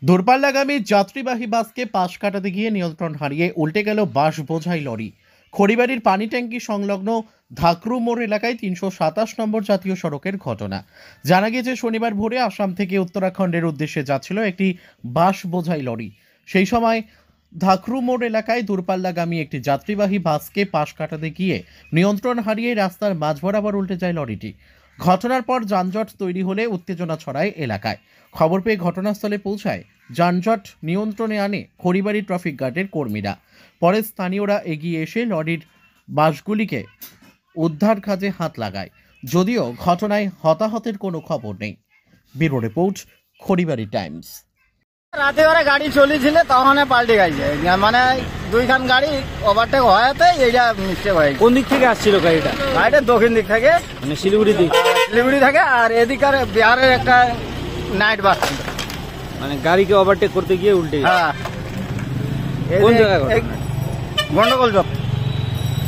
দূরপাল্লাগামী যাত্রীবাহী বাসকে পাশ কাটাতে গিয়ে নিয়ন্ত্রণ হারিয়ে উল্টে গেল বাস বোঝাই লরি। খড়িবাড়ির পানি ট্যাঙ্কি সংলগ্ন ধাকরু মোড় এলাকায় ৩২৭ নম্বর জাতীয় সড়কের ঘটনা। জানা গিয়েছে শনিবার ভোরে আসাম থেকে উত্তরাখণ্ডের উদ্দেশ্যে যাচ্ছিল একটি বাস বোঝাই লরি। সেই সময় ধাকরু মোড় এলাকায় দূরপাল্লাগামী একটি যাত্রীবাহী বাসকে পাশ কাটাতে গিয়ে নিয়ন্ত্রণ হারিয়ে রাস্তার মাঝ বরাবর উল্টে যায় লরিটি। ঘটনার পর যানজট তৈরি হলে উত্তেজনা ছড়ায় এলাকায়। খবর পেয়ে ঘটনাস্থলে পৌঁছায় যানজট নিয়ন্ত্রণে আনে খড়িবাড়ি ট্রাফিক গার্ডের কর্মীরা। পরে স্থানীয়রা এগিয়ে এসে লরির বাসগুলিকে উদ্ধার কাজে হাত লাগায়। যদিও ঘটনায় হতাহতের কোনো খবর নেই। Bureau report, Kharibari Times. রাতে ওরা গাড়ি চলেছিল তখন পাল্টে গেছে, মানে দুইখান গাড়ি ওভারটেক হওয়াতে এইটা মিস্টেক হয়ে গেছে। কোন দিক থেকে আসছিল গাড়িটা? গাড়িটা দক্ষিণ দিক থেকে, মানে শিলিগুড়ি দিক। শিলিগুড়ি থেকে, আর এদিকার বিহারের একটা নাইট বাস। মানে গাড়িকে ওভারটেক করতে গিয়ে উল্টে গেছে। হ্যাঁ, কোন জায়গায় গন্ডগোল চক।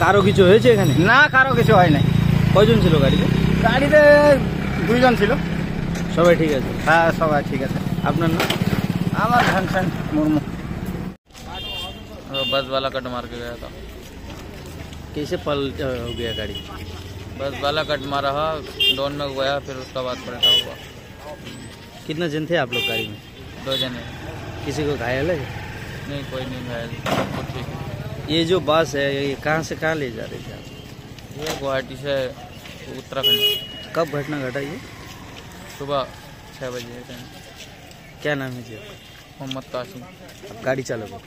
কারো কিছু হয়েছে এখানে? না, কারো কিছু হয় নাই। কয়জন ছিল গাড়িতে? গাড়িতে দুইজন ছিল। সবাই ঠিক আছে? হ্যাঁ, সবাই ঠিক আছে। আপনার নাম? আমার ঘনশ্যাম মুর্মু। बस वाला कट मार के गया था। कैसे पलटा हो गया गाड़ी? बस वाला कट मारा, डोन में गया, फिर उसका बाद पलटा हुआ। कितना जन थे आप लोग गाड़ी में? 2 जने। किसी को घायल है? नहीं, कोई नहीं घायल, सब ठीक है। ये जो बस है ये कहाँ से कहाँ ले जा रहे थे आप? ये गुवाहाटी से उत्तराखंड। कब घटना घटा ये? सुबह 6 बजे टाइम। क्या नाम है जी आपका? मोहम्मद कासिम। आप गाड़ी चालक हो?